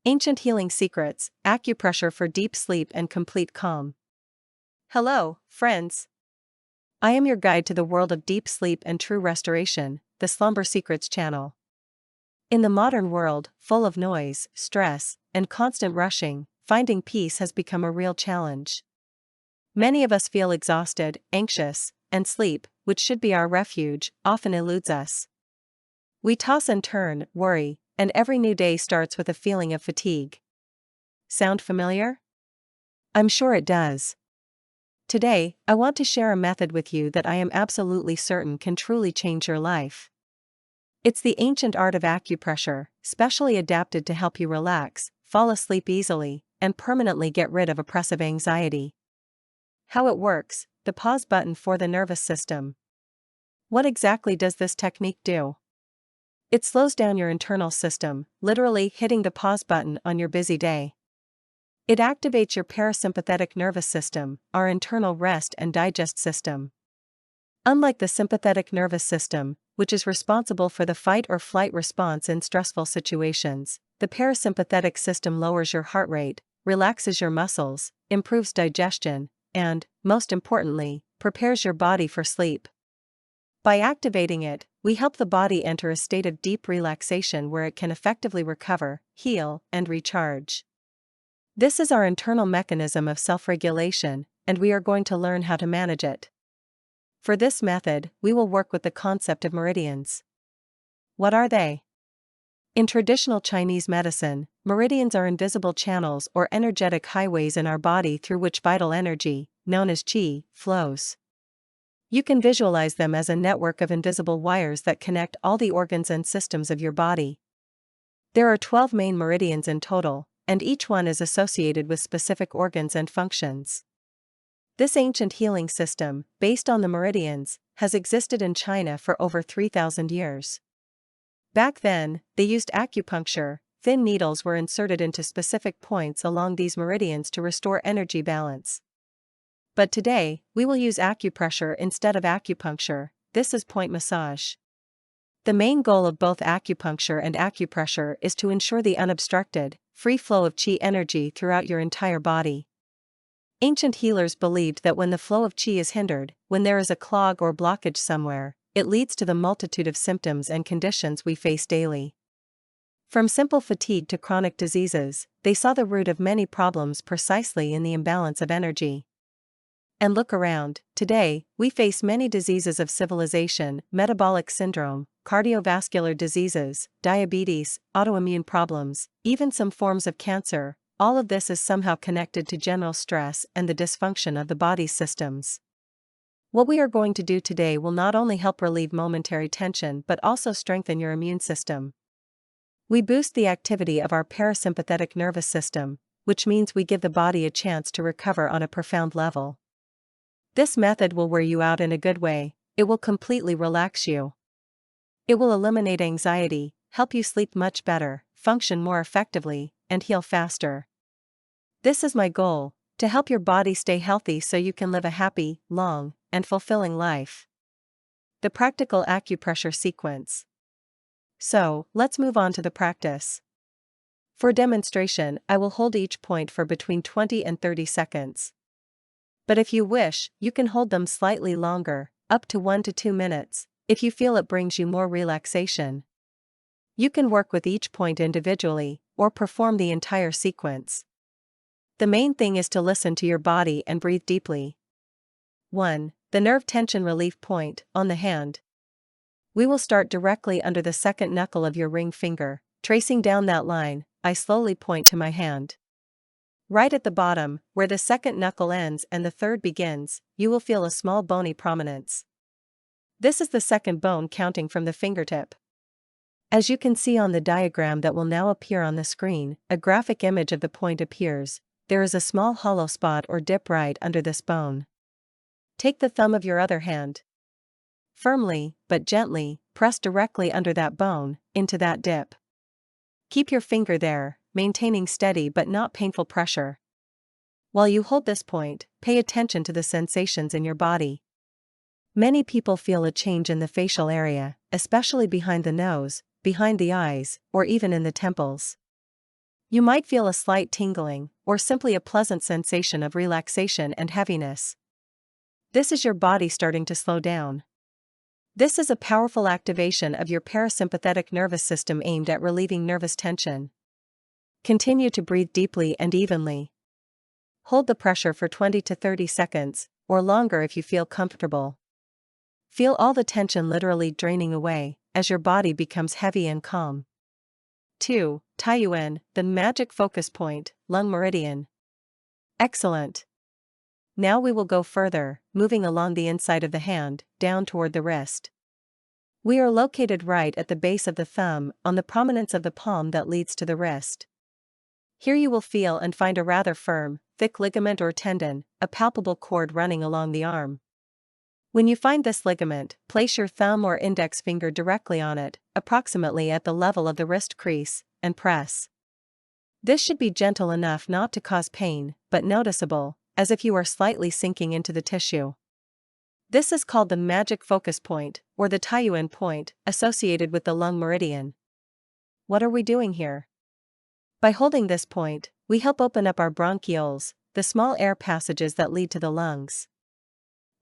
Ancient Healing Secrets, Acupressure for Deep Sleep and Complete Calm. Hello, friends. I am your guide to the world of deep sleep and true restoration, the SlumberSecrets channel. In the modern world, full of noise, stress, and constant rushing, finding peace has become a real challenge. Many of us feel exhausted, anxious, and sleep, which should be our refuge, often eludes us. We toss and turn, worry, and every new day starts with a feeling of fatigue. Sound familiar? I'm sure it does. Today, I want to share a method with you that I am absolutely certain can truly change your life. It's the ancient art of acupressure, specially adapted to help you relax, fall asleep easily, and permanently get rid of oppressive anxiety. How it works: the pause button for the nervous system. What exactly does this technique do? It slows down your internal system, literally hitting the pause button on your busy day. It activates your parasympathetic nervous system, our internal rest and digest system. Unlike the sympathetic nervous system, which is responsible for the fight or flight response in stressful situations, the parasympathetic system lowers your heart rate, relaxes your muscles, improves digestion, and, most importantly, prepares your body for sleep. By activating it, we help the body enter a state of deep relaxation where it can effectively recover, heal, and recharge. This is our internal mechanism of self-regulation, and we are going to learn how to manage it. For this method, we will work with the concept of meridians. What are they? In traditional Chinese medicine, meridians are invisible channels or energetic highways in our body through which vital energy, known as qi, flows. You can visualize them as a network of invisible wires that connect all the organs and systems of your body. There are 12 main meridians in total, and each one is associated with specific organs and functions. This ancient healing system, based on the meridians, has existed in China for over 3,000 years. Back then, they used acupuncture. Thin needles were inserted into specific points along these meridians to restore energy balance. But today, we will use acupressure instead of acupuncture. This is point massage. The main goal of both acupuncture and acupressure is to ensure the unobstructed, free flow of qi energy throughout your entire body. Ancient healers believed that when the flow of qi is hindered, when there is a clog or blockage somewhere, it leads to the multitude of symptoms and conditions we face daily. From simple fatigue to chronic diseases, they saw the root of many problems precisely in the imbalance of energy. And look around, today, we face many diseases of civilization: metabolic syndrome, cardiovascular diseases, diabetes, autoimmune problems, even some forms of cancer. All of this is somehow connected to general stress and the dysfunction of the body's systems. What we are going to do today will not only help relieve momentary tension but also strengthen your immune system. We boost the activity of our parasympathetic nervous system, which means we give the body a chance to recover on a profound level. This method will wear you out in a good way. It will completely relax you. It will eliminate anxiety, help you sleep much better, function more effectively, and heal faster. This is my goal: to help your body stay healthy so you can live a happy, long, and fulfilling life. The practical acupressure sequence. So, let's move on to the practice. For demonstration, I will hold each point for between 20 and 30 seconds. But if you wish, you can hold them slightly longer, up to 1 to 2 minutes, if you feel it brings you more relaxation. You can work with each point individually, or perform the entire sequence. The main thing is to listen to your body and breathe deeply. 1. The nerve tension relief point, on the hand. We will start directly under the second knuckle of your ring finger. Tracing down that line, I slowly point to my hand. Right at the bottom, where the second knuckle ends and the third begins, you will feel a small bony prominence. This is the second bone counting from the fingertip. As you can see on the diagram that will now appear on the screen, a graphic image of the point appears. There is a small hollow spot or dip right under this bone. Take the thumb of your other hand. Firmly, but gently, press directly under that bone, into that dip. Keep your finger there, maintaining steady but not painful pressure. While you hold this point, pay attention to the sensations in your body. Many people feel a change in the facial area, especially behind the nose, behind the eyes, or even in the temples. You might feel a slight tingling, or simply a pleasant sensation of relaxation and heaviness. This is your body starting to slow down. This is a powerful activation of your parasympathetic nervous system aimed at relieving nervous tension. Continue to breathe deeply and evenly. Hold the pressure for 20 to 30 seconds, or longer if you feel comfortable. Feel all the tension literally draining away, as your body becomes heavy and calm. 2. Taiyuan, the magic focus point, lung meridian. Excellent. Now we will go further, moving along the inside of the hand, down toward the wrist. We are located right at the base of the thumb, on the prominence of the palm that leads to the wrist. Here you will feel and find a rather firm, thick ligament or tendon, a palpable cord running along the arm. When you find this ligament, place your thumb or index finger directly on it, approximately at the level of the wrist crease, and press. This should be gentle enough not to cause pain, but noticeable, as if you are slightly sinking into the tissue. This is called the magic focus point, or the Taiyuan point, associated with the lung meridian. What are we doing here? By holding this point, we help open up our bronchioles, the small air passages that lead to the lungs.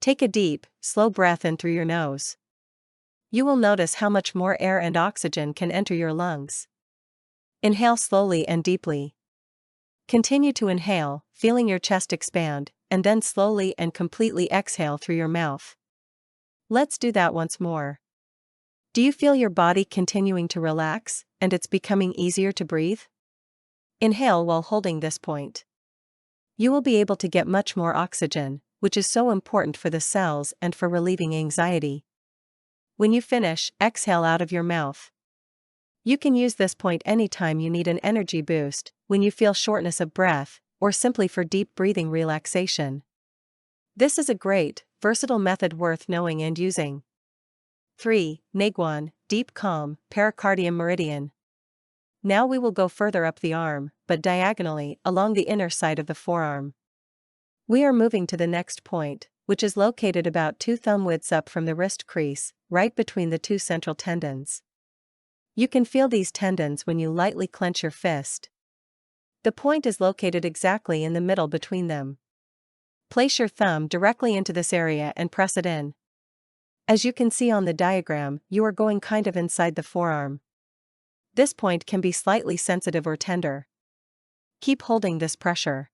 Take a deep, slow breath in through your nose. You will notice how much more air and oxygen can enter your lungs. Inhale slowly and deeply. Continue to inhale, feeling your chest expand, and then slowly and completely exhale through your mouth. Let's do that once more. Do you feel your body continuing to relax, and it's becoming easier to breathe? Inhale while holding this point. You will be able to get much more oxygen, which is so important for the cells and for relieving anxiety. When you finish, exhale out of your mouth. You can use this point anytime you need an energy boost, when you feel shortness of breath, or simply for deep breathing relaxation. This is a great, versatile method worth knowing and using. 3. Neiguan, deep calm, pericardium meridian. Now we will go further up the arm, but diagonally, along the inner side of the forearm. We are moving to the next point, which is located about 2 thumb widths up from the wrist crease, right between the 2 central tendons. You can feel these tendons when you lightly clench your fist. The point is located exactly in the middle between them. Place your thumb directly into this area and press it in. As you can see on the diagram, you are going kind of inside the forearm. This point can be slightly sensitive or tender. Keep holding this pressure.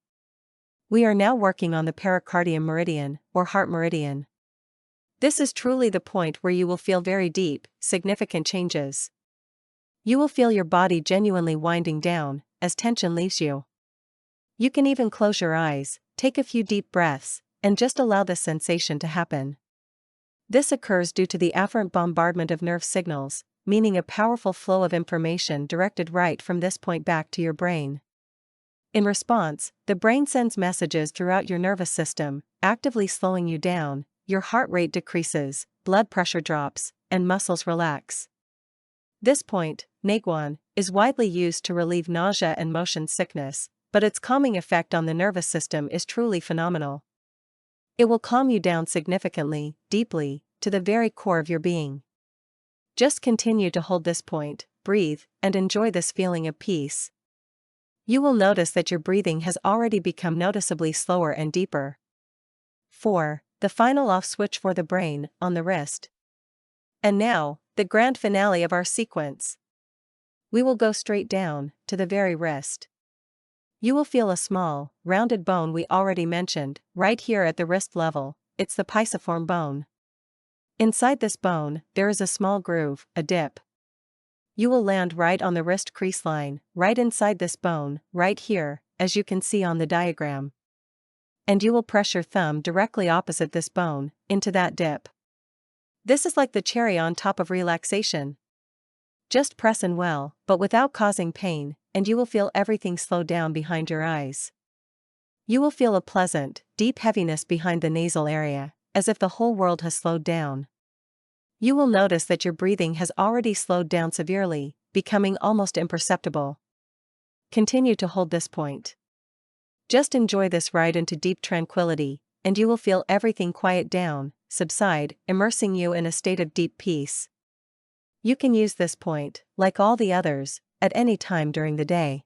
We are now working on the pericardium meridian, or heart meridian. This is truly the point where you will feel very deep, significant changes. You will feel your body genuinely winding down, as tension leaves you. You can even close your eyes, take a few deep breaths, and just allow this sensation to happen. This occurs due to the afferent bombardment of nerve signals, meaning a powerful flow of information directed right from this point back to your brain. In response, the brain sends messages throughout your nervous system, actively slowing you down, your heart rate decreases, blood pressure drops, and muscles relax. This point, Neiguan, is widely used to relieve nausea and motion sickness, but its calming effect on the nervous system is truly phenomenal. It will calm you down significantly, deeply, to the very core of your being. Just continue to hold this point, breathe, and enjoy this feeling of peace. You will notice that your breathing has already become noticeably slower and deeper. 4. The final off switch for the brain, on the wrist. And now, the grand finale of our sequence. We will go straight down, to the very wrist. You will feel a small, rounded bone we already mentioned, right here at the wrist level. It's the pisiform bone. Inside this bone, there is a small groove, a dip. You will land right on the wrist crease line, right inside this bone, right here, as you can see on the diagram. And you will press your thumb directly opposite this bone, into that dip. This is like the cherry on top of relaxation. Just press in well, but without causing pain, and you will feel everything slow down behind your eyes. You will feel a pleasant, deep heaviness behind the nasal area, as if the whole world has slowed down. You will notice that your breathing has already slowed down severely, becoming almost imperceptible. Continue to hold this point. Just enjoy this ride into deep tranquility, and you will feel everything quiet down, subside, immersing you in a state of deep peace. You can use this point, like all the others, at any time during the day.